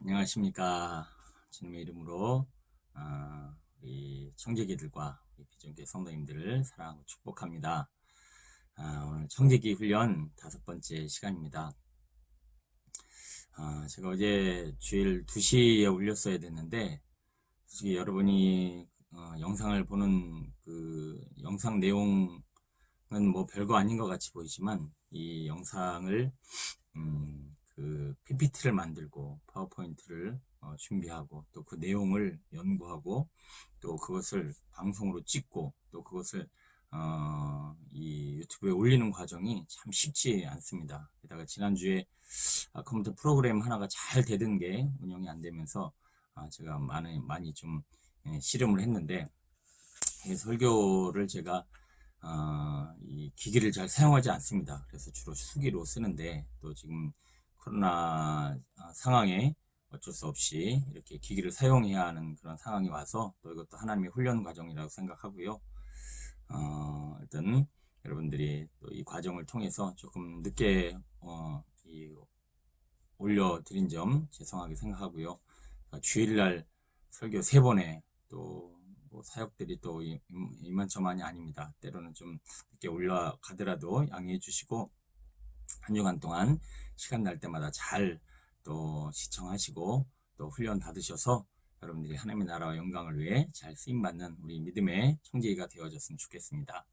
안녕하십니까. 주님의 이름으로 우리 청지기들과 우리 비전교회 성도님들을 사랑하고 축복합니다. 오늘 청지기 훈련 5번째 시간입니다. 제가 어제 주일 2시에 올렸어야 됐는데 솔직히 여러분이 영상을 보는 그 영상 내용은 뭐 별거 아닌 것 같이 보이지만 이 영상을 그 PPT를 만들고 파워포인트를 준비하고 또 그 내용을 연구하고 또 그것을 방송으로 찍고 또 그것을 이 유튜브에 올리는 과정이 참 쉽지 않습니다. 게다가 지난주에 컴퓨터 프로그램 하나가 잘 되던 게 운영이 안 되면서 제가 많이 좀 씨름을 했는데 설교를 제가 이 기기를 잘 사용하지 않습니다. 그래서 주로 수기로 쓰는데 또 지금 코로나 상황에 어쩔 수 없이 이렇게 기기를 사용해야 하는 그런 상황이 와서 또 이것도 하나님의 훈련 과정이라고 생각하고요. 일단 여러분들이 또 이 과정을 통해서 조금 늦게 올려드린 점 죄송하게 생각하고요. 주일날 설교 3번에 또 뭐 사역들이 또 이만저만이 아닙니다. 때로는 좀 늦게 올라가더라도 양해해 주시고 한 주간 동안 시간 날 때마다 잘 또 시청하시고 또 훈련 받으셔서 여러분들이 하나님의 나라와 영광을 위해 잘 쓰임받는 우리 믿음의 청지기가 되어졌으면 좋겠습니다.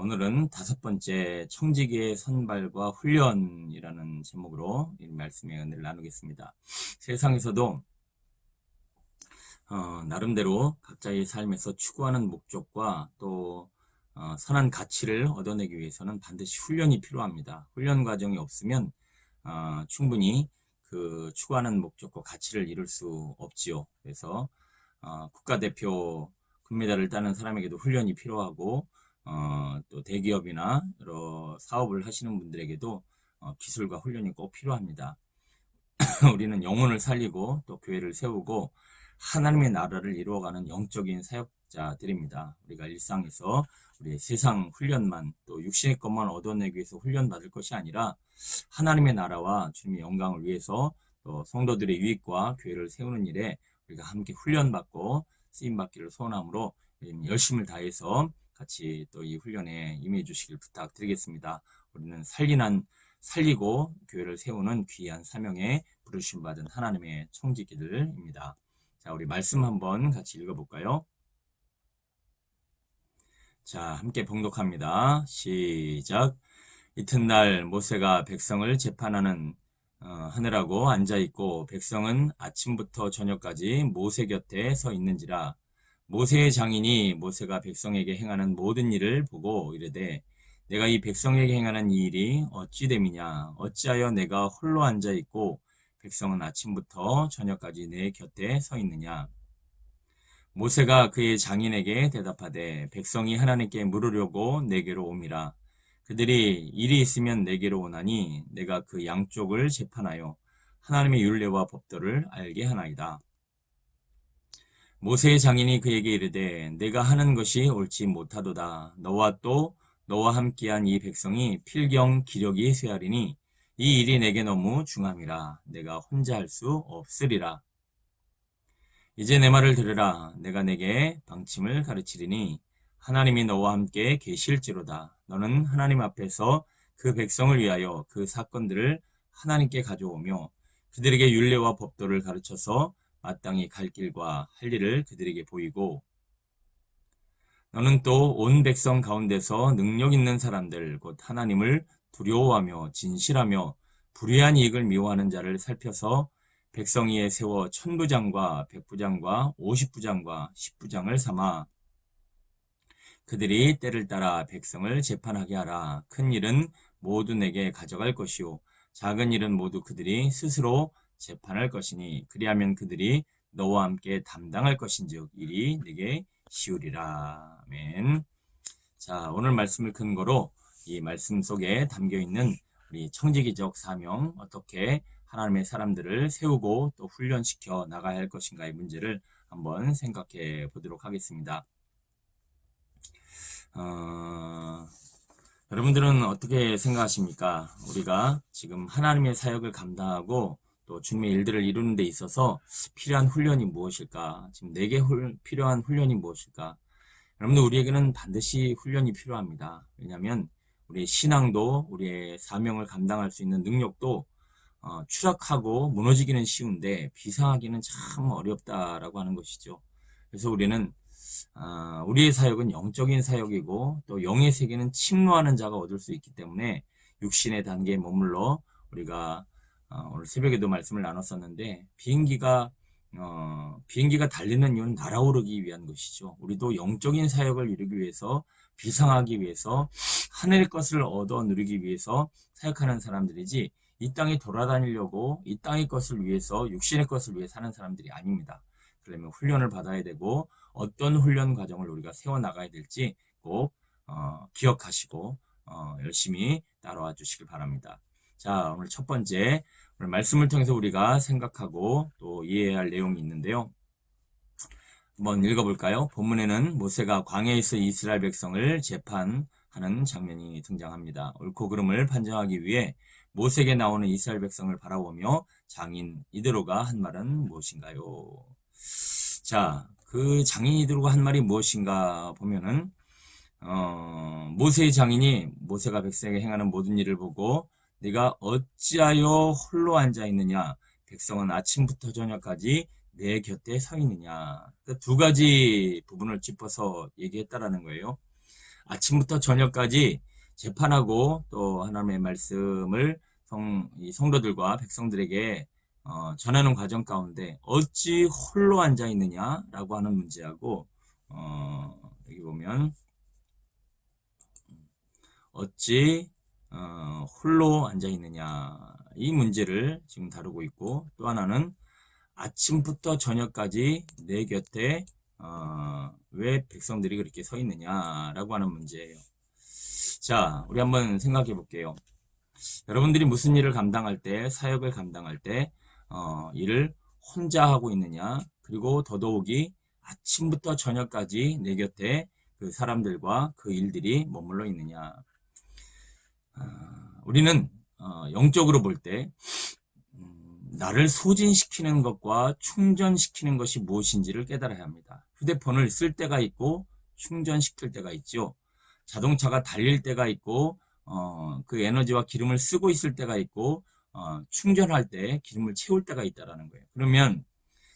오늘은 5번째 청지기의 선발과 훈련이라는 제목으로 이 말씀의 은혜를 나누겠습니다. 세상에서도 나름대로 각자의 삶에서 추구하는 목적과 또 선한 가치를 얻어내기 위해서는 반드시 훈련이 필요합니다. 훈련 과정이 없으면 충분히 그 추구하는 목적과 가치를 이룰 수 없지요. 그래서 국가대표 금메달을 따는 사람에게도 훈련이 필요하고 또 대기업이나 여러 사업을 하시는 분들에게도 기술과 훈련이 꼭 필요합니다. 우리는 영혼을 살리고 또 교회를 세우고 하나님의 나라를 이루어가는 영적인 사역자들입니다. 우리가 일상에서 우리의 세상 훈련만 또 육신의 것만 얻어내기 위해서 훈련받을 것이 아니라 하나님의 나라와 주님의 영광을 위해서 또 성도들의 유익과 교회를 세우는 일에 우리가 함께 훈련받고 쓰임받기를 소원함으로 열심을 다해서 같이 또 이 훈련에 임해 주시길 부탁드리겠습니다. 우리는 살리고 교회를 세우는 귀한 사명에 부르심 받은 하나님의 청지기들입니다. 자, 우리 말씀 한번 같이 읽어볼까요? 자, 함께 봉독합니다. 시작. 이튿날 모세가 백성을 재판하는 하느라고 앉아있고 백성은 아침부터 저녁까지 모세 곁에 서 있는지라. 모세의 장인이 모세가 백성에게 행하는 모든 일을 보고 이르되 내가 이 백성에게 행하는 이 일이 어찌 됨이냐. 어찌하여 내가 홀로 앉아있고 백성은 아침부터 저녁까지 내 곁에 서 있느냐. 모세가 그의 장인에게 대답하되 백성이 하나님께 물으려고 내게로 옴이라. 그들이 일이 있으면 내게로 오나니 내가 그 양쪽을 재판하여 하나님의 율례와 법도를 알게 하나이다. 모세의 장인이 그에게 이르되 내가 하는 것이 옳지 못하도다. 너와 또 너와 함께한 이 백성이 필경 기력이 쇠하리니 이 일이 내게 너무 중함이라. 내가 혼자 할 수 없으리라. 이제 내 말을 들으라. 내가 내게 방침을 가르치리니 하나님이 너와 함께 계실지로다. 너는 하나님 앞에서 그 백성을 위하여 그 사건들을 하나님께 가져오며 그들에게 율례와 법도를 가르쳐서 마땅히 갈 길과 할 일을 그들에게 보이고 너는 또 온 백성 가운데서 능력 있는 사람들 곧 하나님을 두려워하며 진실하며 불의한 이익을 미워하는 자를 살펴서 백성 위에 세워 1000부장과 100부장과 50부장과 10부장을 삼아 그들이 때를 따라 백성을 재판하게 하라. 큰 일은 모두 내게 가져갈 것이요 작은 일은 모두 그들이 스스로 재판할 것이니 그리하면 그들이 너와 함께 담당할 것인즉 일이 내게 쉬우리라. 아멘. 자, 오늘 말씀을 근거로 이 말씀 속에 담겨있는 우리 청지기적 사명, 어떻게 하나님의 사람들을 세우고 또 훈련시켜 나가야 할 것인가의 문제를 한번 생각해 보도록 하겠습니다. 여러분들은 어떻게 생각하십니까? 우리가 지금 하나님의 사역을 감당하고 또 주님의 일들을 이루는 데 있어서 필요한 훈련이 무엇일까? 지금 내게 필요한 훈련이 무엇일까? 여러분들, 우리에게는 반드시 훈련이 필요합니다. 왜냐하면 우리의 신앙도 우리의 사명을 감당할 수 있는 능력도 추락하고 무너지기는 쉬운데 비상하기는 참 어렵다라고 하는 것이죠. 그래서 우리는 우리의 사역은 영적인 사역이고 또 영의 세계는 침노하는 자가 얻을 수 있기 때문에 육신의 단계에 머물러 우리가 오늘 새벽에도 말씀을 나눴었는데 비행기가 달리는 이유는 날아오르기 위한 것이죠. 우리도 영적인 사역을 이루기 위해서 비상하기 위해서 하늘의 것을 얻어 누리기 위해서 사역하는 사람들이지 이 땅에 돌아다니려고 이 땅의 것을 위해서 육신의 것을 위해 사는 사람들이 아닙니다. 그러면 훈련을 받아야 되고 어떤 훈련 과정을 우리가 세워나가야 될지 꼭 기억하시고 열심히 따라와 주시길 바랍니다. 자, 오늘 첫 번째 오늘 말씀을 통해서 우리가 생각하고 또 이해해야 할 내용이 있는데요. 한번 읽어볼까요? 본문에는 모세가 광야에서 이스라엘 백성을 재판하는 장면이 등장합니다. 옳고 그름을 판정하기 위해 모세에게 나오는 이스라엘 백성을 바라보며 장인 이드로가 한 말은 무엇인가요? 자, 그 장인 이드로가 한 말이 무엇인가 보면은 모세의 장인이 모세가 백성에게 행하는 모든 일을 보고 네가 어찌하여 홀로 앉아 있느냐? 백성은 아침부터 저녁까지 내 곁에 서 있느냐? 그러니까 두 가지 부분을 짚어서 얘기했다라는 거예요. 아침부터 저녁까지 재판하고 또 하나님의 말씀을 성도들과 백성들에게 전하는 과정 가운데 어찌 홀로 앉아 있느냐라고 하는 문제하고 여기 보면 어찌 홀로 앉아 있느냐 이 문제를 지금 다루고 있고 또 하나는 아침부터 저녁까지 내 곁에 왜 백성들이 그렇게 서 있느냐라고 하는 문제예요. 자, 우리 한번 생각해 볼게요. 여러분들이 무슨 일을 감당할 때, 사역을 감당할 때 일을 혼자 하고 있느냐, 그리고 더더욱이 아침부터 저녁까지 내 곁에 그 사람들과 그 일들이 머물러 있느냐. 우리는 영적으로 볼 때 나를 소진시키는 것과 충전시키는 것이 무엇인지를 깨달아야 합니다. 휴대폰을 쓸 때가 있고 충전시킬 때가 있죠. 자동차가 달릴 때가 있고 그 에너지와 기름을 쓰고 있을 때가 있고 충전할 때 기름을 채울 때가 있다라는 거예요. 그러면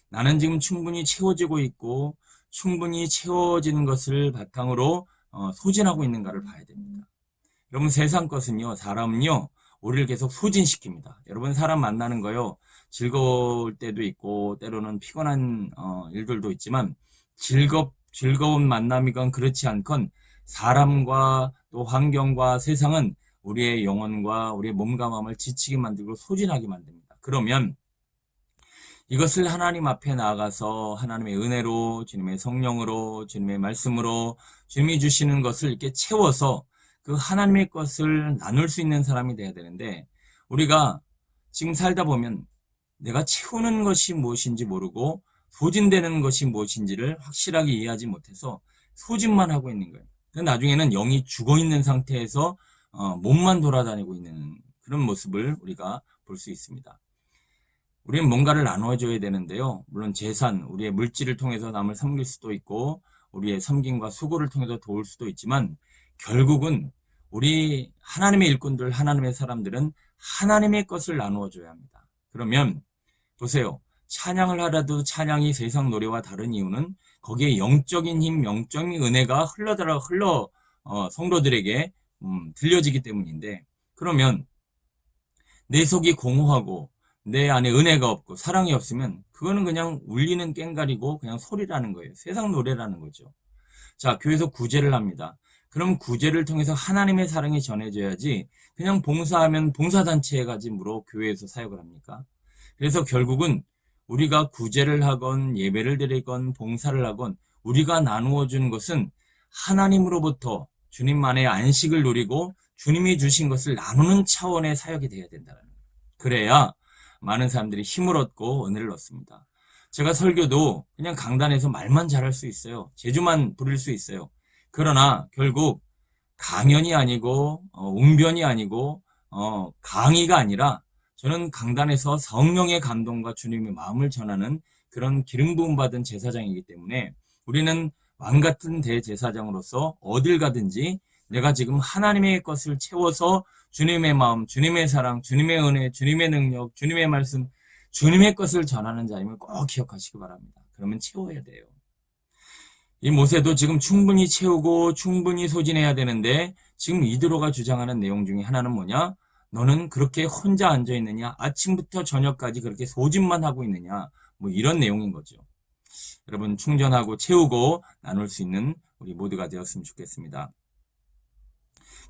나는 지금 충분히 채워지고 있고 충분히 채워지는 것을 바탕으로 소진하고 있는가를 봐야 됩니다. 여러분, 세상 것은요, 사람은요, 우리를 계속 소진시킵니다. 여러분, 사람 만나는 거요, 즐거울 때도 있고 때로는 피곤한 일들도 있지만 즐거운 만남이건 그렇지 않건 사람과 또 환경과 세상은 우리의 영혼과 우리의 몸과 마음을 지치게 만들고 소진하게 만듭니다. 그러면 이것을 하나님 앞에 나아가서 하나님의 은혜로, 주님의 성령으로, 주님의 말씀으로 주님이 주시는 것을 이렇게 채워서 그 하나님의 것을 나눌 수 있는 사람이 돼야 되는데, 우리가 지금 살다 보면 내가 채우는 것이 무엇인지 모르고 소진되는 것이 무엇인지를 확실하게 이해하지 못해서 소진만 하고 있는 거예요. 나중에는 영이 죽어 있는 상태에서 몸만 돌아다니고 있는 그런 모습을 우리가 볼 수 있습니다. 우리는 뭔가를 나눠줘야 되는데요. 물론 재산, 우리의 물질을 통해서 남을 섬길 수도 있고 우리의 섬김과 수고를 통해서 도울 수도 있지만 결국은 우리 하나님의 일꾼들, 하나님의 사람들은 하나님의 것을 나누어 줘야 합니다. 그러면 보세요. 찬양을 하라도 찬양이 세상 노래와 다른 이유는 거기에 영적인 힘, 영적인 은혜가 성도들에게 들려지기 때문인데, 그러면 내 속이 공허하고 내 안에 은혜가 없고 사랑이 없으면 그거는 그냥 울리는 꽹과리고 그냥 소리라는 거예요. 세상 노래라는 거죠. 자, 교회에서 구제를 합니다. 그럼 구제를 통해서 하나님의 사랑이 전해져야지 그냥 봉사하면 봉사단체에 가짐으로 교회에서 사역을 합니까? 그래서 결국은 우리가 구제를 하건 예배를 드리건 봉사를 하건 우리가 나누어 주는 것은 하나님으로부터 주님만의 안식을 누리고 주님이 주신 것을 나누는 차원의 사역이 되어야 된다는 거예요. 그래야 많은 사람들이 힘을 얻고 은혜를 얻습니다. 제가 설교도 그냥 강단에서 말만 잘할 수 있어요. 재주만 부릴 수 있어요. 그러나 결국 강연이 아니고 웅변이 아니고 강의가 아니라 저는 강단에서 성령의 감동과 주님의 마음을 전하는 그런 기름 부음 받은 제사장이기 때문에 우리는 왕 같은 대제사장으로서 어딜 가든지 내가 지금 하나님의 것을 채워서 주님의 마음, 주님의 사랑, 주님의 은혜, 주님의 능력, 주님의 말씀, 주님의 것을 전하는 자임을 꼭 기억하시기 바랍니다. 그러면 채워야 돼요. 이 모세도 지금 충분히 채우고 충분히 소진해야 되는데 지금 이드로가 주장하는 내용 중에 하나는 뭐냐? 너는 그렇게 혼자 앉아 있느냐? 아침부터 저녁까지 그렇게 소진만 하고 있느냐? 뭐 이런 내용인 거죠. 여러분 충전하고 채우고 나눌 수 있는 우리 모두가 되었으면 좋겠습니다.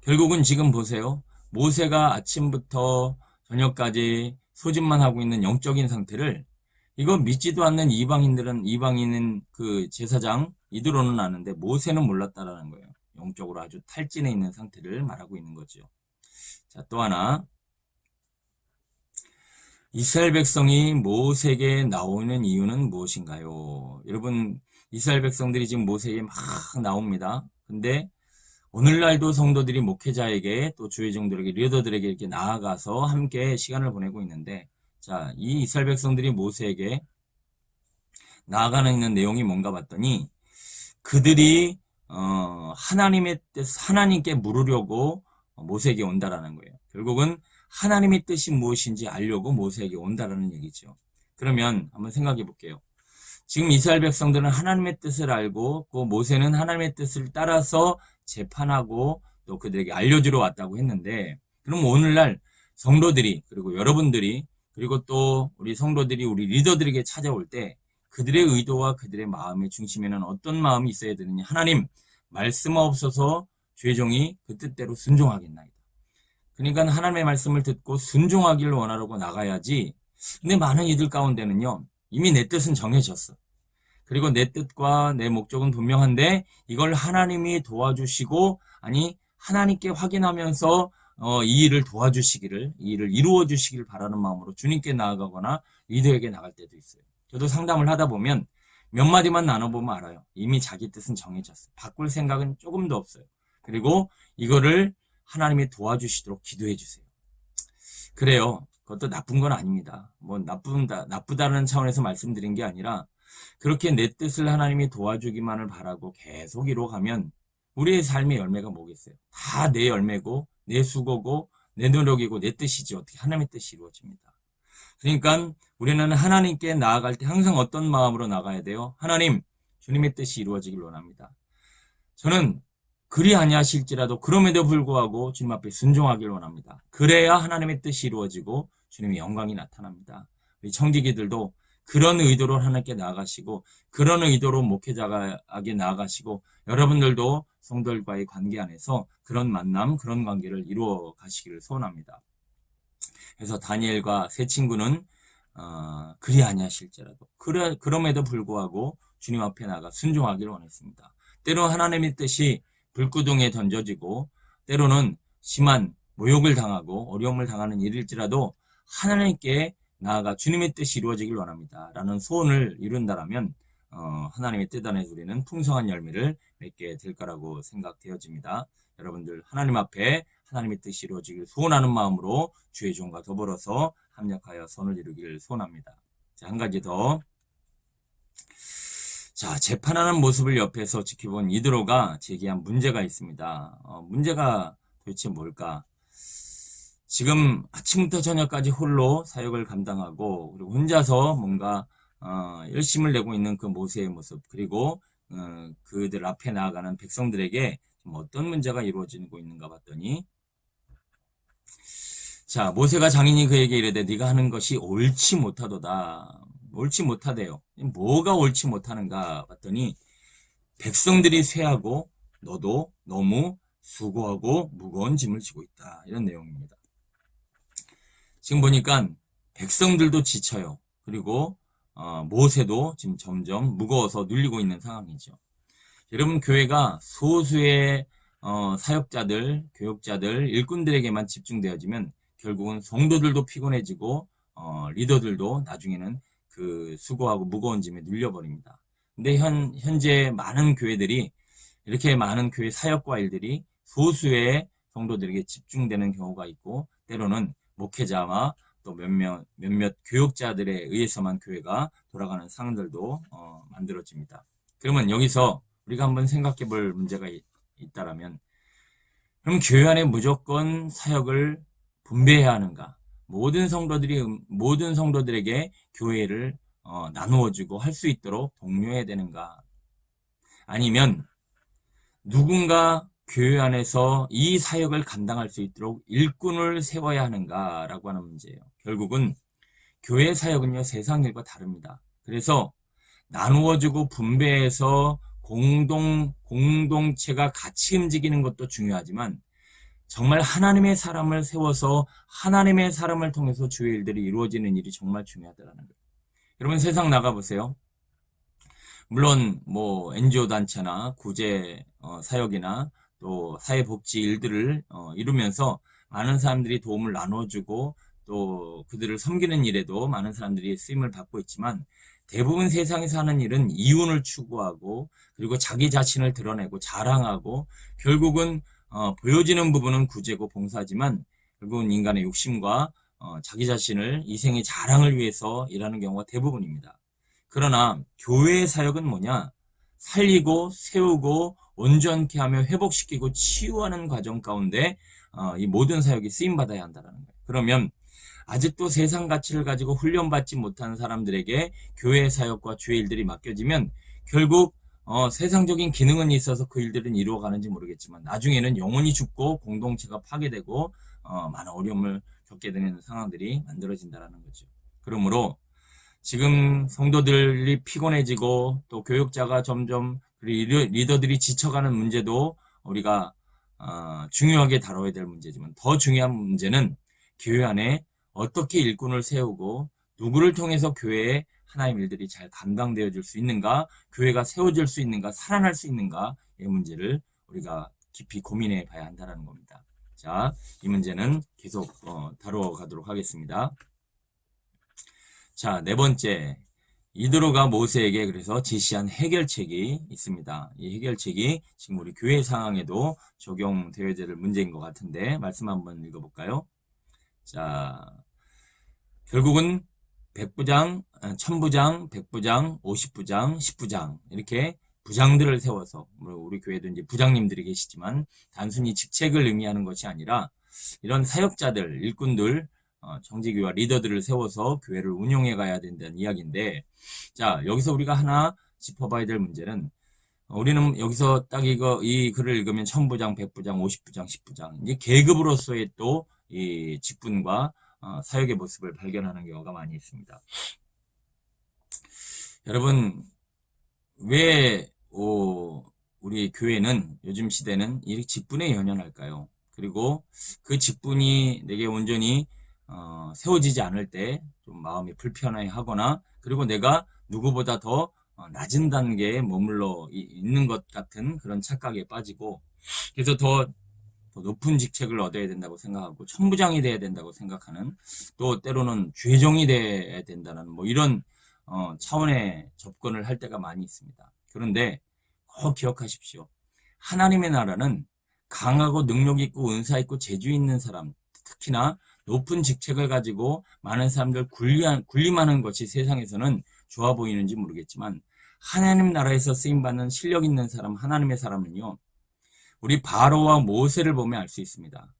결국은 지금 보세요. 모세가 아침부터 저녁까지 소진만 하고 있는 영적인 상태를 이거 믿지도 않는 이방인은 그 제사장 이드로는 아는데 모세는 몰랐다라는 거예요. 영적으로 아주 탈진해 있는 상태를 말하고 있는 거죠. 자, 또 하나. 이스라엘 백성이 모세에게 나오는 이유는 무엇인가요? 여러분, 이스라엘 백성들이 지금 모세에게 막 나옵니다. 근데 오늘날도 성도들이 목회자에게 또 주의 종들에게 리더들에게 이렇게 나아가서 함께 시간을 보내고 있는데, 자, 이 이스라엘 백성들이 모세에게 나아가는 있는 내용이 뭔가 봤더니 그들이 하나님의 뜻, 하나님께 물으려고 모세에게 온다라는 거예요. 결국은 하나님의 뜻이 무엇인지 알려고 모세에게 온다라는 얘기죠. 그러면 한번 생각해 볼게요. 지금 이스라엘 백성들은 하나님의 뜻을 알고 그 모세는 하나님의 뜻을 따라서 재판하고 또 그들에게 알려주러 왔다고 했는데, 그럼 오늘날 성도들이 그리고 여러분들이 그리고 또 우리 성도들이 우리 리더들에게 찾아올 때 그들의 의도와 그들의 마음의 중심에는 어떤 마음이 있어야 되느냐? 하나님 말씀하옵소서 주의 종이 그 뜻대로 순종하겠나이다. 그러니까 하나님의 말씀을 듣고 순종하기를 원하려고 나가야지. 근데 많은 이들 가운데는요, 이미 내 뜻은 정해졌어. 그리고 내 뜻과 내 목적은 분명한데 이걸 하나님이 도와주시고, 아니 하나님께 확인하면서 이 일을 도와주시기를, 이 일을 이루어 주시기를 바라는 마음으로 주님께 나아가거나 리더에게 나갈 때도 있어요. 저도 상담을 하다 보면 몇 마디만 나눠보면 알아요. 이미 자기 뜻은 정해졌어. 바꿀 생각은 조금도 없어요. 그리고 이거를 하나님이 도와주시도록 기도해 주세요. 그래요. 그것도 나쁜 건 아닙니다. 뭐 나쁘다는 차원에서 말씀드린 게 아니라 그렇게 내 뜻을 하나님이 도와주기만을 바라고 계속 이뤄가면 우리의 삶의 열매가 뭐겠어요? 다 내 열매고 내 수고고 내 노력이고 내 뜻이지 어떻게 하나님의 뜻이 이루어집니다. 그러니까 우리는 하나님께 나아갈 때 항상 어떤 마음으로 나가야 돼요? 하나님, 주님의 뜻이 이루어지길 원합니다. 저는 그리 아니하실지라도 그럼에도 불구하고 주님 앞에 순종하길 원합니다. 그래야 하나님의 뜻이 이루어지고 주님의 영광이 나타납니다. 우리 청지기들도 그런 의도로 하나님께 나아가시고 그런 의도로 목회자에게 나아가시고 여러분들도 성도들과의 관계 안에서 그런 만남, 그런 관계를 이루어 가시기를 소원합니다. 그래서 다니엘과 세 친구는 그리 아니하실지라도 그럼에도 불구하고 주님 앞에 나가 순종하기를 원했습니다. 때로 하나님의 뜻이 불구덩이에 던져지고 때로는 심한 모욕을 당하고 어려움을 당하는 일일지라도 하나님께 나아가 주님의 뜻이 이루어지길 원합니다. 라는 소원을 이룬다라면 하나님의 뜻 안에 우리는 풍성한 열매를 맺게 될 거라고 생각되어집니다. 여러분들 하나님 앞에 하나님의 뜻이 이루어지길 소원하는 마음으로 주의 종과 더불어서 합력하여 선을 이루기를 소원합니다. 자, 한 가지 더. 자, 재판하는 모습을 옆에서 지켜본 이드로가 제기한 문제가 있습니다. 문제가 도대체 뭘까? 지금 아침부터 저녁까지 홀로 사역을 감당하고 그리고 혼자서 뭔가 열심을 내고 있는 그 모세의 모습, 그리고 그들 앞에 나아가는 백성들에게 어떤 문제가 이루어지고 있는가 봤더니, 자, 모세가 장인이 그에게 이르되 네가 하는 것이 옳지 못하도다. 옳지 못하대요. 뭐가 옳지 못하는가 봤더니 백성들이 쇠하고 너도 너무 수고하고 무거운 짐을 지고 있다. 이런 내용입니다. 지금 보니까 백성들도 지쳐요. 그리고 모세도 지금 점점 무거워서 눌리고 있는 상황이죠. 여러분, 교회가 소수의 사역자들, 교역자들, 일꾼들에게만 집중되어지면 결국은 성도들도 피곤해지고 리더들도 나중에는 그 수고하고 무거운 짐에 눌려버립니다. 근데 현재 많은 교회들이 이렇게 많은 교회 사역과 일들이 소수의 성도들에게 집중되는 경우가 있고 때로는 목회자와 또 몇몇 교육자들에 의해서만 교회가 돌아가는 상황들도 만들어집니다. 그러면 여기서 우리가 한번 생각해 볼 문제가 있다라면, 그럼 교회 안에 무조건 사역을 분배해야 하는가? 모든 성도들에게 교회를 나누어주고 할 수 있도록 독려해야 되는가? 아니면 누군가 교회 안에서 이 사역을 감당할 수 있도록 일꾼을 세워야 하는가라고 하는 문제예요. 결국은 교회 사역은요, 세상 일과 다릅니다. 그래서 나누어주고 분배해서 공동체가 같이 움직이는 것도 중요하지만, 정말 하나님의 사람을 세워서 하나님의 사람을 통해서 주의 일들이 이루어지는 일이 정말 중요하다는 거예요. 여러분, 세상 나가보세요. 물론 뭐 NGO 단체나 구제 사역이나 또 사회복지 일들을 이루면서 많은 사람들이 도움을 나눠주고 또 그들을 섬기는 일에도 많은 사람들이 쓰임을 받고 있지만, 대부분 세상에서 하는 일은 이윤을 추구하고 그리고 자기 자신을 드러내고 자랑하고, 결국은 보여지는 부분은 구제고 봉사지만 결국은 인간의 욕심과 자기 자신을 이생의 자랑을 위해서 일하는 경우가 대부분입니다. 그러나 교회의 사역은 뭐냐? 살리고 세우고 온전케 하며 회복시키고 치유하는 과정 가운데 이 모든 사역이 쓰임받아야 한다는 거예요. 그러면 아직도 세상 가치를 가지고 훈련받지 못한 사람들에게 교회의 사역과 주의 일들이 맡겨지면 결국 세상적인 기능은 있어서 그 일들은 이루어가는지 모르겠지만 나중에는 영혼이 죽고 공동체가 파괴되고 많은 어려움을 겪게 되는 상황들이 만들어진다는 거죠. 그러므로 지금 성도들이 피곤해지고 또 교육자가 점점, 그리고 리더들이 지쳐가는 문제도 우리가 중요하게 다뤄야 될 문제지만, 더 중요한 문제는 교회 안에 어떻게 일꾼을 세우고 누구를 통해서 교회에 하나님 일들이 잘 감당되어 줄 수 있는가, 교회가 세워질 수 있는가, 살아날 수 있는가, 이 문제를 우리가 깊이 고민해 봐야 한다는 겁니다. 자, 이 문제는 계속 다루어 가도록 하겠습니다. 자, 네 번째, 이드로가 모세에게 그래서 제시한 해결책이 있습니다. 이 해결책이 지금 우리 교회 상황에도 적용되어야 될 문제인 것 같은데, 말씀 한번 읽어볼까요? 자, 결국은 100부장, 1000부장, 100부장, 50부장, 10부장 이렇게 부장들을 세워서, 우리 교회도 이제 부장님들이 계시지만 단순히 직책을 의미하는 것이 아니라 이런 사역자들, 일꾼들, 정직위와 리더들을 세워서 교회를 운영해 가야 된다는 이야기인데, 자, 여기서 우리가 하나 짚어봐야 될 문제는, 우리는 여기서 딱 이 글을 읽으면 1000부장, 100부장, 50부장, 10부장, 이제 계급으로서의 또 이 직분과 사역의 모습을 발견하는 경우가 많이 있습니다. 여러분, 왜 우리 교회는 요즘 시대는 이 직분에 연연할까요? 그리고 그 직분이 내게 온전히 세워지지 않을 때 좀 마음이 불편해하거나, 그리고 내가 누구보다 더 낮은 단계에 머물러 있는 것 같은 그런 착각에 빠지고, 그래서 더 높은 직책을 얻어야 된다고 생각하고 1000부장이 돼야 된다고 생각하는, 또 때로는 죄종이 돼야 된다는 뭐 이런 차원의 접근을 할 때가 많이 있습니다. 그런데 꼭 기억하십시오. 하나님의 나라는 강하고 능력 있고 은사 있고 재주 있는 사람, 특히나 높은 직책을 가지고 많은 사람들 군림하는 것이 세상에서는 좋아 보이는지 모르겠지만, 하나님 나라에서 쓰임받는 실력 있는 사람, 하나님의 사람은요, 우리 바로와 모세를 보면 알 수 있습니다.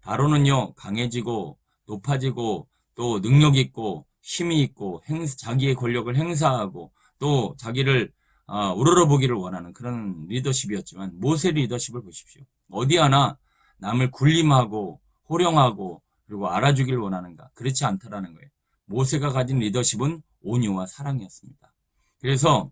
바로는요, 강해지고 높아지고 또 능력 있고 힘이 있고 자기의 권력을 행사하고 또 자기를 우러러보기를 원하는 그런 리더십이었지만, 모세 리더십을 보십시오. 어디 하나 남을 군림하고 호령하고 그리고 알아주길 원하는가? 그렇지 않다라는 거예요. 모세가 가진 리더십은 온유와 사랑이었습니다. 그래서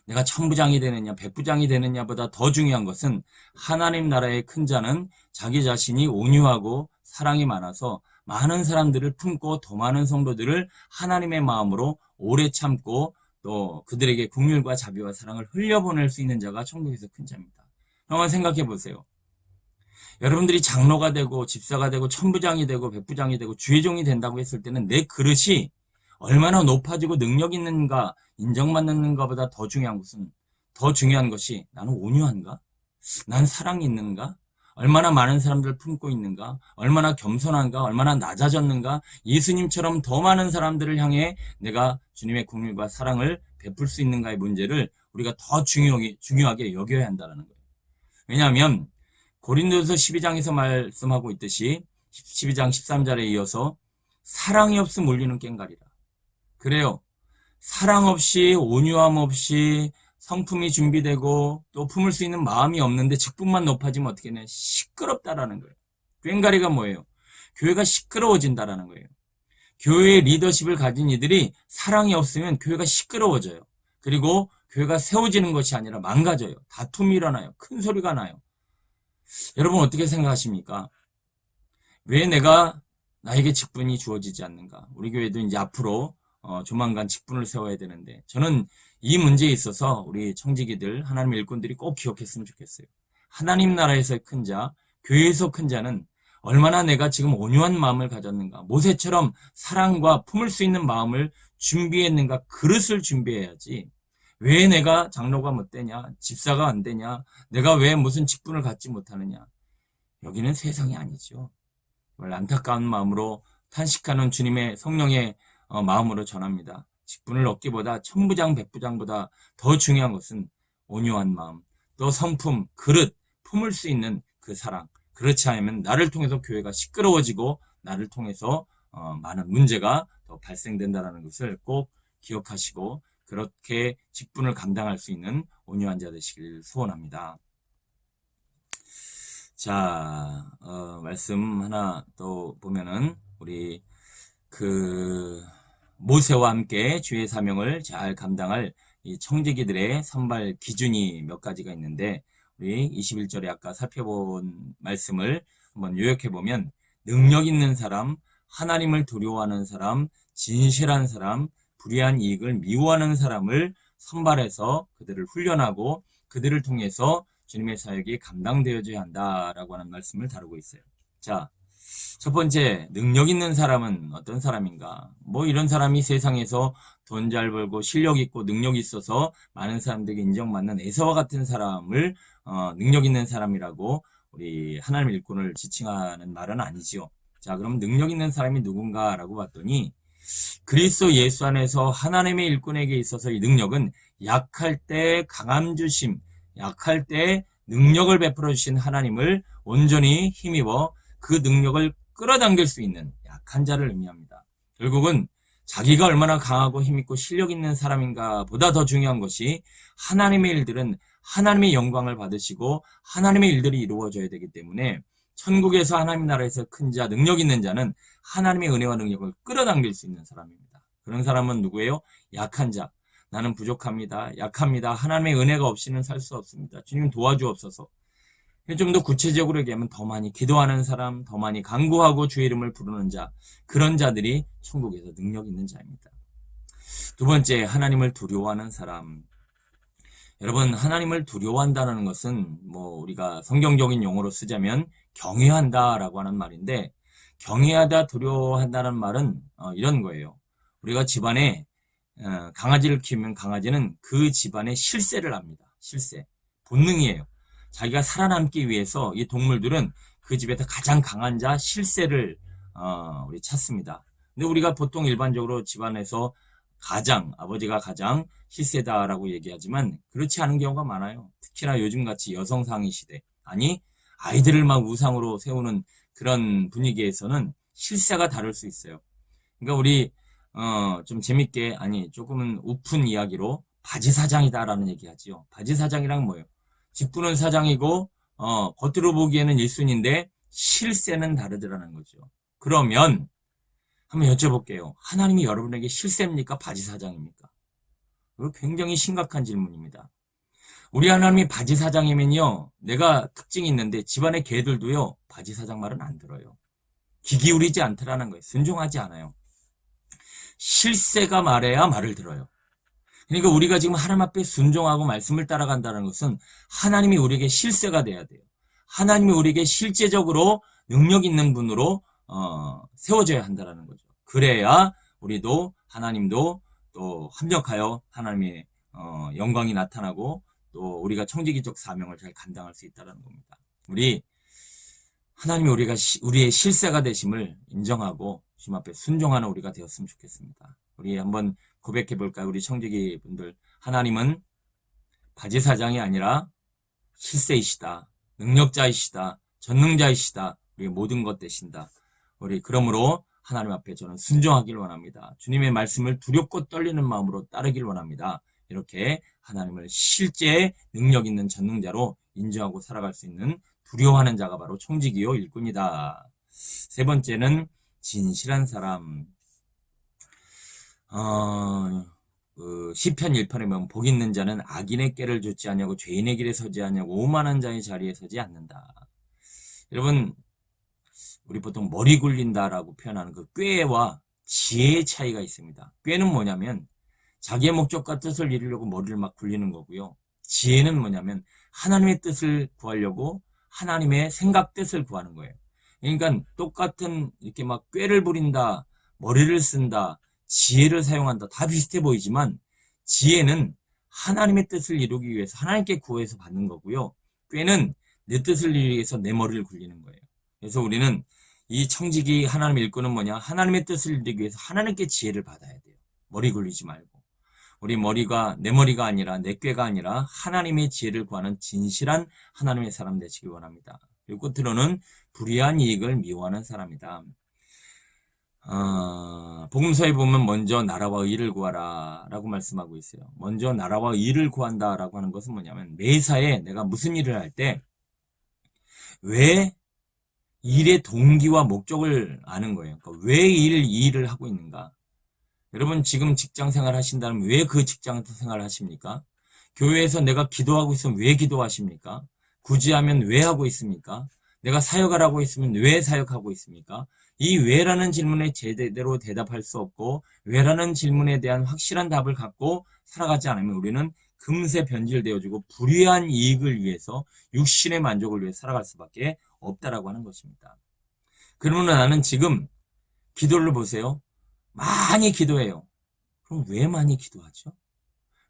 내가 1000부장이 되느냐 100부장이 되느냐보다 더 중요한 것은, 하나님 나라의 큰 자는 자기 자신이 온유하고 사랑이 많아서 많은 사람들을 품고 더 많은 성도들을 하나님의 마음으로 오래 참고 또 그들에게 긍휼과 자비와 사랑을 흘려보낼 수 있는 자가 천국에서 큰 자입니다. 한번 생각해 보세요. 여러분들이 장로가 되고 집사가 되고 1000부장이 되고 100부장이 되고 주의종이 된다고 했을 때는 내 그릇이 얼마나 높아지고 능력 있는가, 인정받는가 보다 더 중요한 것이 나는 온유한가? 난 사랑이 있는가? 얼마나 많은 사람들을 품고 있는가, 얼마나 겸손한가, 얼마나 낮아졌는가, 예수님처럼 더 많은 사람들을 향해 내가 주님의 긍휼과 사랑을 베풀 수 있는가의 문제를 우리가 더 중요하게 여겨야 한다는 거예요. 왜냐하면 고린도서 12장에서 말씀하고 있듯이 12장 13절에 이어서 사랑이 없음 울리는 꽹과리라. 그래요. 사랑 없이, 온유함 없이, 성품이 준비되고 또 품을 수 있는 마음이 없는데 직분만 높아지면 어떻게 되냐? 시끄럽다라는 거예요. 꽹과리가 뭐예요? 교회가 시끄러워진다라는 거예요. 교회의 리더십을 가진 이들이 사랑이 없으면 교회가 시끄러워져요. 그리고 교회가 세워지는 것이 아니라 망가져요. 다툼이 일어나요. 큰 소리가 나요. 여러분 어떻게 생각하십니까? 왜 나에게 직분이 주어지지 않는가? 우리 교회도 이제 앞으로 조만간 직분을 세워야 되는데 저는 이 문제에 있어서 우리 청지기들, 하나님의 일꾼들이 꼭 기억했으면 좋겠어요. 하나님 나라에서의 큰 자, 교회에서 큰 자는 얼마나 내가 지금 온유한 마음을 가졌는가, 모세처럼 사랑과 품을 수 있는 마음을 준비했는가, 그릇을 준비해야지. 왜 내가 장로가 못 되냐, 집사가 안 되냐, 내가 왜 무슨 직분을 갖지 못하느냐. 여기는 세상이 아니죠. 정말 안타까운 마음으로 탄식하는 주님의 성령의 마음으로 전합니다. 직분을 얻기보다 천부장 백부장보다 더 중요한 것은 온유한 마음, 또 성품, 그릇, 품을 수 있는 그 사랑. 그렇지 않으면 나를 통해서 교회가 시끄러워지고 나를 통해서 많은 문제가 더 발생된다는 것을 꼭 기억하시고 그렇게 직분을 감당할 수 있는 온유한 자 되시길 소원합니다. 자, 말씀 하나 또 보면은 우리 모세와 함께 주의 사명을 잘 감당할 이 청지기들의 선발 기준이 몇 가지가 있는데 우리 21절에 아까 살펴본 말씀을 한번 요약해 보면 능력 있는 사람, 하나님을 두려워하는 사람, 진실한 사람, 불의한 이익을 미워하는 사람을 선발해서 그들을 훈련하고 그들을 통해서 주님의 사역이 감당되어져야 한다라고 하는 말씀을 다루고 있어요. 자, 첫 번째, 능력 있는 사람은 어떤 사람인가? 뭐 이런 사람이 세상에서 돈 잘 벌고 실력 있고 능력 있어서 많은 사람들에게 인정받는 에서와 같은 사람을 능력 있는 사람이라고 우리 하나님의 일꾼을 지칭하는 말은 아니지요. 자, 그럼 능력 있는 사람이 누군가라고 봤더니 그리스도 예수 안에서 하나님의 일꾼에게 있어서 이 능력은 약할 때 강함 주심, 약할 때 능력을 베풀어 주신 하나님을 온전히 힘입어 그 능력을 끌어당길 수 있는 약한 자를 의미합니다. 결국은 자기가 얼마나 강하고 힘있고 실력 있는 사람인가 보다 더 중요한 것이 하나님의 일들은 하나님의 영광을 받으시고 하나님의 일들이 이루어져야 되기 때문에 천국에서 하나님 나라에서 큰 자, 능력 있는 자는 하나님의 은혜와 능력을 끌어당길 수 있는 사람입니다. 그런 사람은 누구예요? 약한 자. 나는 부족합니다. 약합니다. 하나님의 은혜가 없이는 살 수 없습니다. 주님 도와주옵소서. 좀 더 구체적으로 얘기하면 더 많이 기도하는 사람, 더 많이 간구하고 주의 이름을 부르는 자, 그런 자들이 천국에서 능력 있는 자입니다. 두 번째, 하나님을 두려워하는 사람. 여러분, 하나님을 두려워한다는 것은 뭐 우리가 성경적인 용어로 쓰자면 경외한다라고 하는 말인데, 경외하다, 두려워한다는 말은 이런 거예요. 우리가 집안에 강아지를 키우면 강아지는 그 집안의 실세를 합니다. 실세. 본능이에요. 자기가 살아남기 위해서 이 동물들은 그 집에서 가장 강한 자 실세를 우리 찾습니다. 근데 우리가 보통 일반적으로 집안에서 아버지가 가장 실세다라고 얘기하지만 그렇지 않은 경우가 많아요. 특히나 요즘같이 여성상위 시대, 아니 아이들을 막 우상으로 세우는 그런 분위기에서는 실세가 다를 수 있어요. 그러니까 우리 좀 재밌게, 조금은 우픈 이야기로 바지사장이다라는 얘기하지요. 바지사장이란 뭐예요? 직분은 사장이고 겉으로 보기에는 일순인데 실세는 다르더라는 거죠. 그러면 한번 여쭤볼게요. 하나님이 여러분에게 실세입니까? 바지사장입니까? 이거 굉장히 심각한 질문입니다. 우리 하나님이 바지사장이면요, 내가 특징이 있는데 집안의 개들도요 바지사장 말은 안 들어요. 귀 기울이지 않더라는 거예요. 순종하지 않아요. 실세가 말해야 말을 들어요. 그러니까 우리가 지금 하나님 앞에 순종하고 말씀을 따라간다는 것은 하나님이 우리에게 실세가 돼야 돼요. 하나님이 우리에게 실제적으로 능력 있는 분으로 세워져야 한다는 거죠. 그래야 우리도 하나님도 또 합력하여 하나님의 영광이 나타나고 또 우리가 청지기적 사명을 잘 감당할 수 있다는 겁니다. 우리 하나님이 우리의 실세가 되심을 인정하고 주님 앞에 순종하는 우리가 되었으면 좋겠습니다. 우리 한번 고백해 볼까요? 우리 청지기 분들, 하나님은 바지사장이 아니라 실세이시다, 능력자이시다, 전능자이시다, 우리의 모든 것 되신다. 우리 그러므로 하나님 앞에 저는 순종하길 원합니다. 주님의 말씀을 두렵고 떨리는 마음으로 따르길 원합니다. 이렇게 하나님을 실제 능력 있는 전능자로 인정하고 살아갈 수 있는 두려워하는 자가 바로 청지기요 일꾼이다. 세 번째는 진실한 사람. 시편 1편에 보면 복 있는 자는 악인의 꾀를 좇지 아니하고 죄인의 길에 서지 아니하고 오만한 자의 자리에 서지 않는다. 여러분, 우리 보통 머리 굴린다라고 표현하는 그 꾀와 지혜의 차이가 있습니다. 꾀는 뭐냐면 자기의 목적과 뜻을 이루려고 머리를 막 굴리는 거고요. 지혜는 뭐냐면 하나님의 뜻을 구하려고 하나님의 생각 뜻을 구하는 거예요. 그러니까 똑같은 이렇게 막 꾀를 부린다, 머리를 쓴다, 지혜를 사용한다 다 비슷해 보이지만 지혜는 하나님의 뜻을 이루기 위해서 하나님께 구해서 받는 거고요. 꾀는 내 뜻을 이루기 위해서 내 머리를 굴리는 거예요. 그래서 우리는 이 청지기 하나님의 일꾼은 뭐냐? 하나님의 뜻을 이루기 위해서 하나님께 지혜를 받아야 돼요. 머리 굴리지 말고. 우리 머리가 내 머리가 아니라 내 꾀가 아니라 하나님의 지혜를 구하는 진실한 하나님의 사람 되시길 원합니다. 그리고 끝으로는 불의한 이익을 미워하는 사람이다. 복음서에 보면 먼저 나라와 의를 구하라 라고 말씀하고 있어요. 먼저 나라와 의를 구한다 라고 하는 것은 뭐냐면 매사에 내가 무슨 일을 할 때 왜 일의 동기와 목적을 아는 거예요. 그러니까 왜 이 일을 하고 있는가. 여러분 지금 직장 생활 하신다면 왜 그 직장 생활을 하십니까? 교회에서 내가 기도하고 있으면 왜 기도하십니까? 구제하면 왜 하고 있습니까? 내가 사역을 하고 있으면 왜 사역하고 있습니까? 이 왜라는 질문에 제대로 대답할 수 없고 왜라는 질문에 대한 확실한 답을 갖고 살아가지 않으면 우리는 금세 변질되어지고 불의한 이익을 위해서 육신의 만족을 위해 살아갈 수밖에 없다라고 하는 것입니다. 그러면 나는 지금 기도를 보세요. 많이 기도해요. 그럼 왜 많이 기도하죠?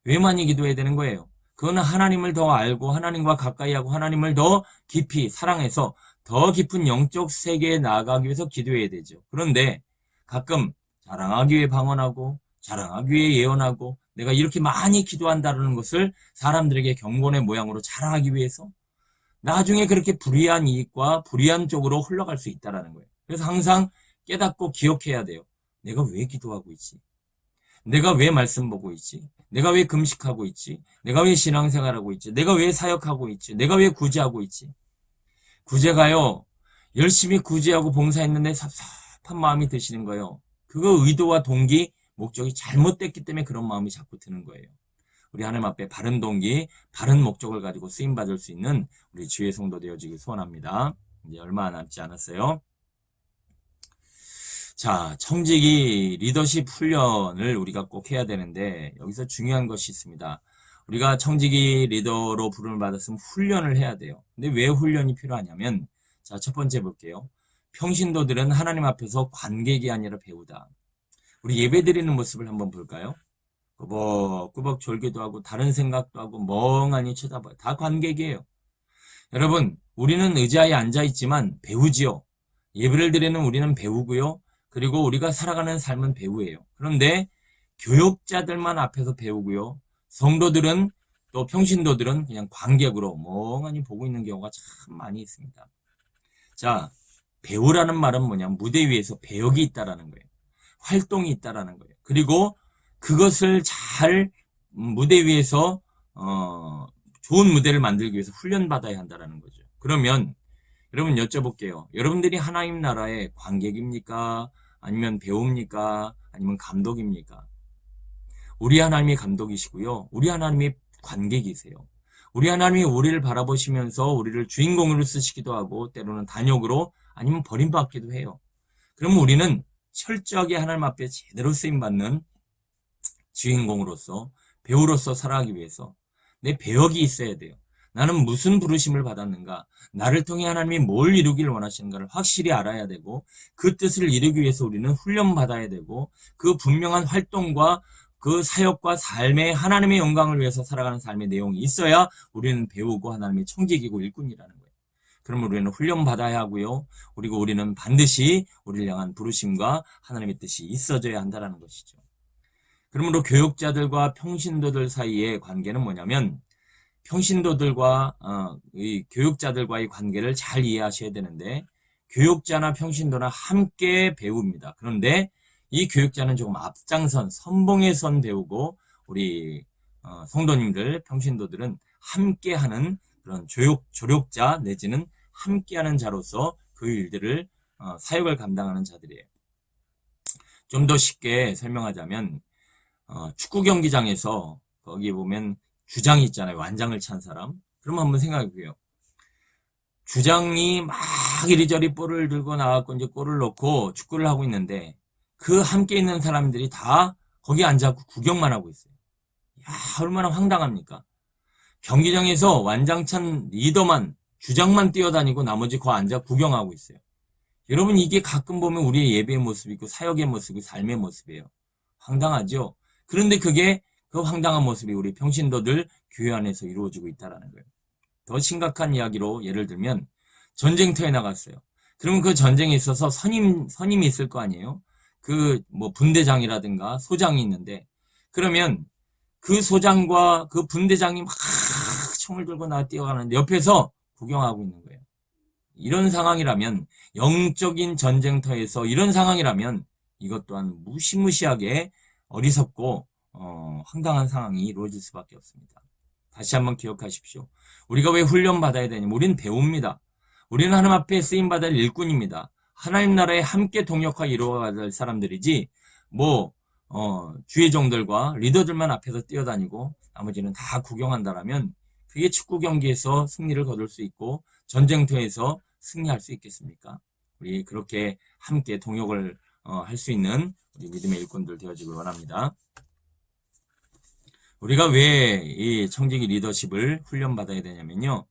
왜 많이 기도해야 되는 거예요? 그거는 하나님을 더 알고 하나님과 가까이 하고 하나님을 더 깊이 사랑해서 더 깊은 영적 세계에 나아가기 위해서 기도해야 되죠. 그런데 가끔 자랑하기 위해 방언하고 자랑하기 위해 예언하고 내가 이렇게 많이 기도한다는 것을 사람들에게 경건의 모양으로 자랑하기 위해서 나중에 그렇게 불의한 이익과 불의한 쪽으로 흘러갈 수 있다는 거예요. 그래서 항상 깨닫고 기억해야 돼요. 내가 왜 기도하고 있지? 내가 왜 말씀 보고 있지? 내가 왜 금식하고 있지? 내가 왜 신앙생활하고 있지? 내가 왜 사역하고 있지? 내가 왜 구제하고 있지? 구제가요, 열심히 구제하고 봉사했는데 섭섭한 마음이 드시는 거예요. 그거 의도와 동기, 목적이 잘못됐기 때문에 그런 마음이 자꾸 드는 거예요. 우리 하나님 앞에 바른 동기, 바른 목적을 가지고 쓰임받을 수 있는 우리 주의 성도 되어지길 소원합니다. 이제 얼마 남지 않았어요. 자, 청지기 리더십 훈련을 우리가 꼭 해야 되는데 여기서 중요한 것이 있습니다. 우리가 청지기 리더로 부름을 받았으면 훈련을 해야 돼요. 근데 왜 훈련이 필요하냐면 자, 첫 번째 볼게요. 평신도들은 하나님 앞에서 관객이 아니라 배우다. 우리 예배드리는 모습을 한번 볼까요? 꾸벅꾸벅 졸기도 하고 다른 생각도 하고 멍하니 쳐다봐요. 다 관객이에요. 여러분, 우리는 의자에 앉아있지만 배우지요. 예배를 드리는 우리는 배우고요. 그리고 우리가 살아가는 삶은 배우예요. 그런데 교육자들만 앞에서 배우고요. 성도들은 또 평신도들은 그냥 관객으로 멍하니 보고 있는 경우가 참 많이 있습니다. 자, 배우라는 말은 뭐냐? 무대 위에서 배역이 있다라는 거예요. 활동이 있다라는 거예요. 그리고 그것을 잘 무대 위에서 좋은 무대를 만들기 위해서 훈련받아야 한다라는 거죠. 그러면 여러분 여쭤볼게요. 여러분들이 하나님 나라의 관객입니까? 아니면 배우입니까? 아니면 감독입니까? 우리 하나님이 감독이시고요. 우리 하나님이 관객이세요. 우리 하나님이 우리를 바라보시면서 우리를 주인공으로 쓰시기도 하고 때로는 단역으로 아니면 버림받기도 해요. 그럼 우리는 철저하게 하나님 앞에 제대로 쓰임받는 주인공으로서 배우로서 살아가기 위해서 내 배역이 있어야 돼요. 나는 무슨 부르심을 받았는가? 나를 통해 하나님이 뭘 이루기를 원하시는가를 확실히 알아야 되고 그 뜻을 이루기 위해서 우리는 훈련받아야 되고 그 분명한 활동과 그 사역과 삶의 하나님의 영광을 위해서 살아가는 삶의 내용이 있어야 우리는 배우고 하나님의 청지기고 일꾼이라는 거예요. 그러면 우리는 훈련받아야 하고요. 그리고 우리는 반드시 우리를 향한 부르심과 하나님의 뜻이 있어져야 한다는 것이죠. 그러므로 교육자들과 평신도들 사이의 관계는 뭐냐면 평신도들과 이 교육자들과의 관계를 잘 이해하셔야 되는데 교육자나 평신도나 함께 배웁니다. 그런데 이 교육자는 조금 앞장선 선봉에 선 배우고 우리 성도님들 평신도들은 함께하는 그런 조력자 내지는 함께하는 자로서 그 일들을 사역을 감당하는 자들이에요. 좀 더 쉽게 설명하자면 축구 경기장에서 거기 보면 주장이 있잖아요. 완장을 찬 사람. 그럼 한번 생각해 보세요. 주장이 막 이리저리 볼을 들고 나와서 이제 골을 넣고 축구를 하고 있는데 그 함께 있는 사람들이 다 거기 앉아서 구경만 하고 있어요. 야, 얼마나 황당합니까? 경기장에서 완장찬 리더만 주장만 뛰어다니고 나머지 거 앉아 구경하고 있어요. 여러분 이게 가끔 보면 우리의 예배의 모습이고 사역의 모습이고 삶의 모습이에요. 황당하죠? 그런데 그게 그 황당한 모습이 우리 평신도들 교회 안에서 이루어지고 있다는 거예요. 더 심각한 이야기로 예를 들면 전쟁터에 나갔어요. 그러면 그 전쟁에 있어서 선임이 있을 거 아니에요? 그 뭐 분대장이라든가 소장이 있는데 그러면 그 소장과 그 분대장이 막 총을 들고 뛰어가는데 옆에서 구경하고 있는 거예요. 이런 상황이라면 영적인 전쟁터에서 이런 상황이라면 이것 또한 무시무시하게 어리석고 황당한 상황이 이루어질 수밖에 없습니다. 다시 한번 기억하십시오. 우리가 왜 훈련받아야 되냐면 우리는 배웁니다. 우리는 하나님 앞에 쓰임받을 일꾼입니다. 하나님 나라에 함께 동역하여 이루어갈 사람들이지 주의 종들과 리더들만 앞에서 뛰어다니고 나머지는 다 구경한다라면 그게 축구 경기에서 승리를 거둘 수 있고 전쟁터에서 승리할 수 있겠습니까? 우리 그렇게 함께 동역을 할 수 있는 우리 믿음의 일꾼들 되어지길 원합니다. 우리가 왜 이 청지기 리더십을 훈련받아야 되냐면요.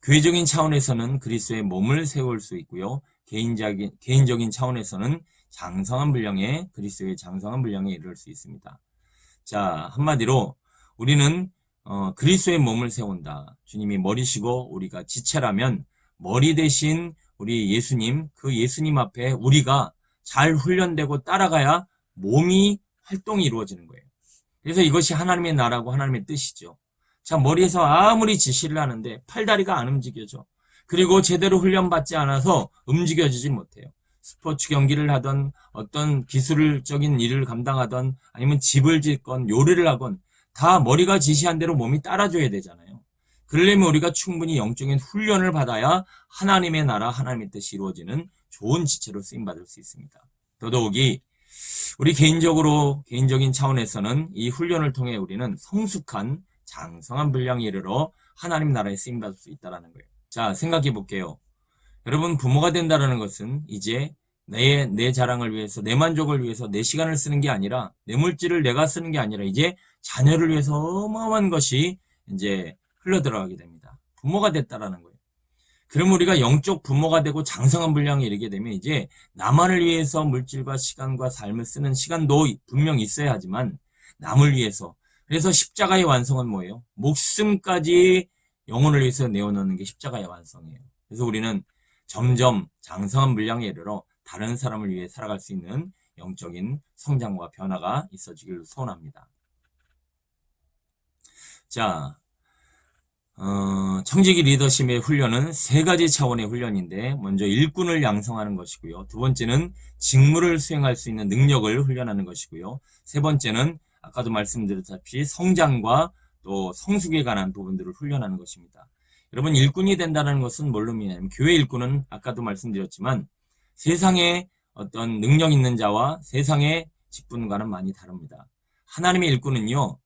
교회적인 차원에서는 그리스도의 몸을 세울 수 있고요. 개인적인 차원에서는 장성한 분량에 그리스도의 장성한 분량에 이를 수 있습니다. 자, 한마디로 우리는 그리스도의 몸을 세운다. 주님이 머리시고 우리가 지체라면 머리 대신 우리 예수님, 그 예수님 앞에 우리가 잘 훈련되고 따라가야 몸이 활동이 이루어지는 거예요. 그래서 이것이 하나님의 나라고 하나님의 뜻이죠. 자, 머리에서 아무리 지시를 하는데 팔다리가 안 움직여져. 그리고 제대로 훈련받지 않아서 움직여지지 못해요. 스포츠 경기를 하던 어떤 기술적인 일을 감당하던 아니면 집을 짓건 요리를 하건 다 머리가 지시한 대로 몸이 따라줘야 되잖아요. 그러려면 우리가 충분히 영적인 훈련을 받아야 하나님의 나라, 하나님의 뜻이 이루어지는 좋은 지체로 쓰임받을 수 있습니다. 더더욱이 우리 개인적인 차원에서는 이 훈련을 통해 우리는 성숙한 장성한 분량에 이르러 하나님 나라에 쓰임받을 수 있다는 거예요. 자, 생각해 볼게요. 여러분 부모가 된다는 것은 이제 내 자랑을 위해서 내 만족을 위해서 내 시간을 쓰는 게 아니라 내 물질을 내가 쓰는 게 아니라 이제 자녀를 위해서 어마어마한 것이 이제 흘러들어가게 됩니다. 부모가 됐다라는 거예요. 그럼 우리가 영적 부모가 되고 장성한 분량에 이르게 되면 이제 나만을 위해서 물질과 시간과 삶을 쓰는 시간도 분명 있어야 하지만 남을 위해서 그래서 십자가의 완성은 뭐예요? 목숨까지 영혼을 위해서 내어놓는 게 십자가의 완성이에요. 그래서 우리는 점점 장성한 분량에 이르러 다른 사람을 위해 살아갈 수 있는 영적인 성장과 변화가 있어지길 소원합니다. 자, 청지기 리더십의 훈련은 세 가지 차원의 훈련인데 먼저 일꾼을 양성하는 것이고요. 두 번째는 직무를 수행할 수 있는 능력을 훈련하는 것이고요. 세 번째는 아까도 말씀드렸다시피 성장과 또 성숙에 관한 부분들을 훈련하는 것입니다. 여러분 일꾼이 된다는 것은 뭘로 의미냐면 교회 일꾼은 아까도 말씀드렸지만 세상에 어떤 능력 있는 자와 세상의 직분과는 많이 다릅니다. 하나님의 일꾼은요.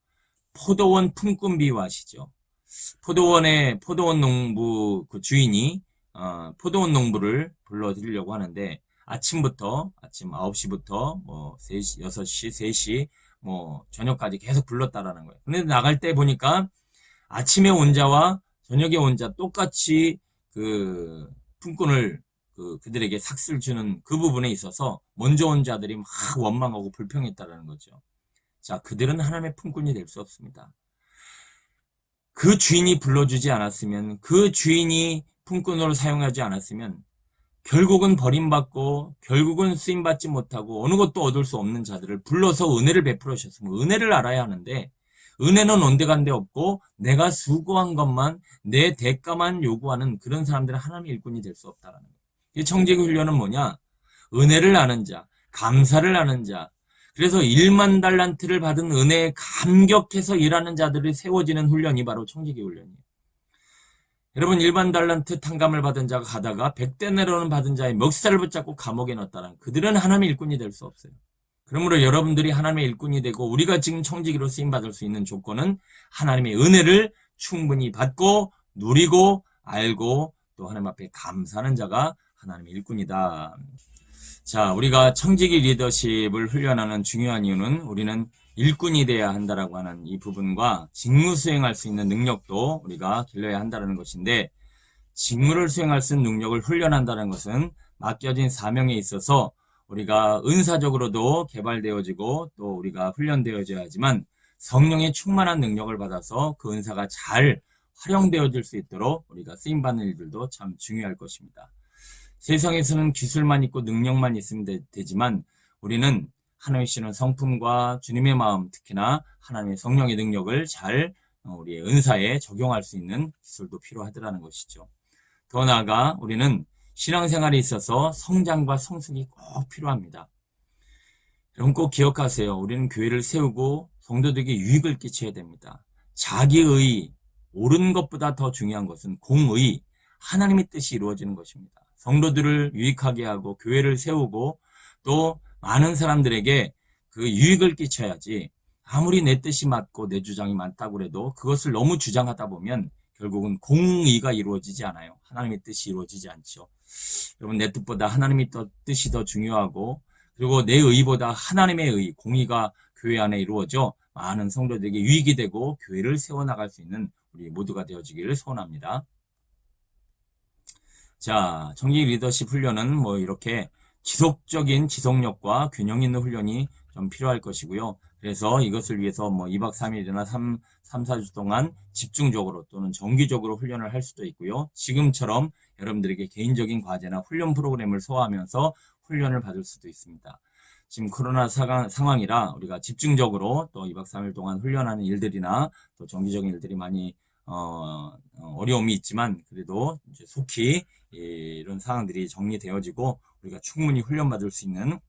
포도원 품꾼 비유하시죠. 포도원 농부 그 주인이 포도원 농부를 불러드리려고 하는데 아침 9시부터 뭐 3시, 6시, 3시 뭐 저녁까지 계속 불렀다라는 거예요. 근데 나갈 때 보니까 아침에 온 자와 저녁에 온 자 똑같이 그 품꾼을 그들에게 삭스를 주는 그 부분에 있어서 먼저 온 자들이 막 원망하고 불평했다라는 거죠. 자, 그들은 하나님의 품꾼이 될 수 없습니다. 그 주인이 불러주지 않았으면 그 주인이 품꾼으로 사용하지 않았으면 결국은 버림받고 결국은 쓰임받지 못하고 어느 것도 얻을 수 없는 자들을 불러서 은혜를 베풀어 주셨습니다. 은혜를 알아야 하는데 은혜는 온데간데 없고 내가 수고한 것만 내 대가만 요구하는 그런 사람들은 하나님의 일꾼이 될 수 없다는 거예요. 이 청지기 훈련은 뭐냐? 은혜를 아는 자, 감사를 아는 자, 그래서 1만 달란트를 받은 은혜에 감격해서 일하는 자들이 세워지는 훈련이 바로 청지기 훈련이에요. 여러분, 1만 달란트 탕감을 받은 자가 가다가 100데나리온을 받은 자의 멱살을 붙잡고 감옥에 넣었다는, 그들은 하나님의 일꾼이 될 수 없어요. 그러므로 여러분들이 하나님의 일꾼이 되고 우리가 지금 청지기로 쓰임받을 수 있는 조건은 하나님의 은혜를 충분히 받고 누리고 알고 또 하나님 앞에 감사하는 자가 하나님의 일꾼이다. 자, 우리가 청지기 리더십을 훈련하는 중요한 이유는 우리는 일꾼이 돼야 한다라고 하는 이 부분과 직무 수행할 수 있는 능력도 우리가 길러야 한다는 것인데, 직무를 수행할 수 있는 능력을 훈련한다는 것은 맡겨진 사명에 있어서 우리가 은사적으로도 개발되어지고 또 우리가 훈련되어져야 하지만 성령의 충만한 능력을 받아서 그 은사가 잘 활용되어질 수 있도록 우리가 쓰임받는 일들도 참 중요할 것입니다. 세상에서는 기술만 있고 능력만 있으면 되지만 우리는 하나님의 주시는 성품과 주님의 마음, 특히나 하나님의 성령의 능력을 잘 우리의 은사에 적용할 수 있는 기술도 필요하더라는 것이죠. 더 나아가 우리는 신앙생활에 있어서 성장과 성숙이 꼭 필요합니다. 여러분 꼭 기억하세요. 우리는 교회를 세우고 성도들에게 유익을 끼쳐야 됩니다. 자기의 옳은 것보다 더 중요한 것은 공의, 하나님의 뜻이 이루어지는 것입니다. 성도들을 유익하게 하고 교회를 세우고 또 많은 사람들에게 그 유익을 끼쳐야지, 아무리 내 뜻이 맞고 내 주장이 많다고 해도 그것을 너무 주장하다 보면 결국은 공의가 이루어지지 않아요. 하나님의 뜻이 이루어지지 않죠. 여러분, 내 뜻보다 하나님의 뜻이 더 중요하고, 그리고 내 의보다 하나님의 의, 공의가 교회 안에 이루어져 많은 성도들에게 유익이 되고 교회를 세워나갈 수 있는 우리 모두가 되어지기를 소원합니다. 자, 청지기 리더십 훈련은 뭐 이렇게 지속적인 지속력과 균형 있는 훈련이 좀 필요할 것이고요. 그래서 이것을 위해서 뭐 2박 3일이나 3, 4주 동안 집중적으로 또는 정기적으로 훈련을 할 수도 있고요. 지금처럼 여러분들에게 개인적인 과제나 훈련 프로그램을 소화하면서 훈련을 받을 수도 있습니다. 지금 코로나 상황이라 우리가 집중적으로 또 2박 3일 동안 훈련하는 일들이나 또 정기적인 일들이 많이 어려움이 있지만 그래도 이제 속히 이런 상황들이 정리되어지고 우리가 충분히 훈련받을 수 있는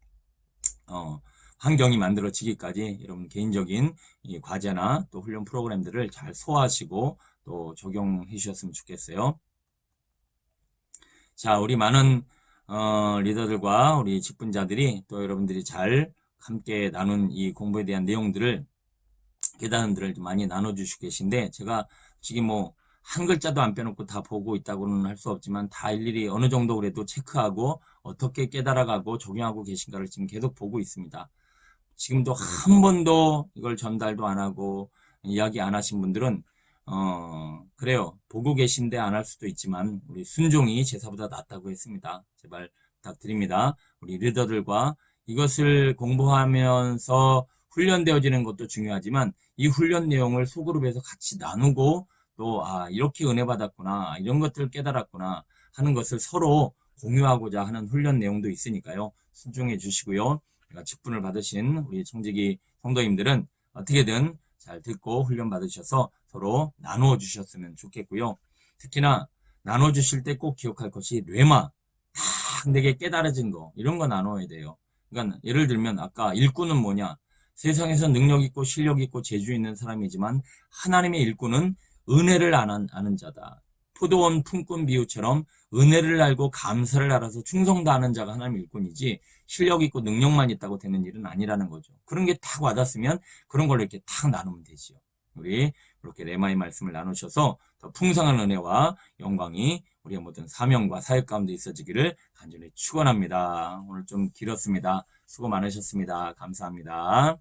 환경이 만들어지기까지 여러분 개인적인 이 과제나 또 훈련 프로그램들을 잘 소화하시고 또 적용해 주셨으면 좋겠어요. 자, 우리 많은 리더들과 우리 직분자들이 또 여러분들이 잘 함께 나눈 이 공부에 대한 내용들을, 깨달음들을 많이 나눠주시고 계신데, 제가 지금 뭐 한 글자도 안 빼놓고 다 보고 있다고는 할 수 없지만 다 일일이 어느 정도 그래도 체크하고 어떻게 깨달아가고 적용하고 계신가를 지금 계속 보고 있습니다. 지금도 한 번도 이걸 전달도 안 하고 이야기 안 하신 분들은 그래요. 보고 계신데 안 할 수도 있지만 우리 순종이 제사보다 낫다고 했습니다. 제발 부탁드립니다. 우리 리더들과 이것을 공부하면서 훈련되어지는 것도 중요하지만 이 훈련 내용을 소그룹에서 같이 나누고 또 이렇게 은혜 받았구나, 이런 것들을 깨달았구나 하는 것을 서로 공유하고자 하는 훈련 내용도 있으니까요. 순종해 주시고요. 직분을 받으신 우리 청지기 성도님들은 어떻게든 잘 듣고 훈련 받으셔서 서로 나누어 주셨으면 좋겠고요. 특히나 나눠 주실 때 꼭 기억할 것이 뇌마, 딱 내게 깨달아진 거, 이런 거 나눠야 돼요. 그러니까 예를 들면 아까 일꾼은 뭐냐, 세상에서 능력 있고 실력 있고 재주 있는 사람이지만 하나님의 일꾼은 은혜를 아는 자다. 포도원 품꾼 비유처럼 은혜를 알고 감사를 알아서 충성 다하는 자가 하나님의 일꾼이지 실력 있고 능력만 있다고 되는 일은 아니라는 거죠. 그런 게 탁 와닿으면 그런 걸로 이렇게 탁 나누면 되지요. 우리 이렇게 레마의 말씀을 나누셔서 더 풍성한 은혜와 영광이 우리의 모든 사명과 사역 가운데 있어지기를 간절히 축원합니다. 오늘 좀 길었습니다. 수고 많으셨습니다. 감사합니다.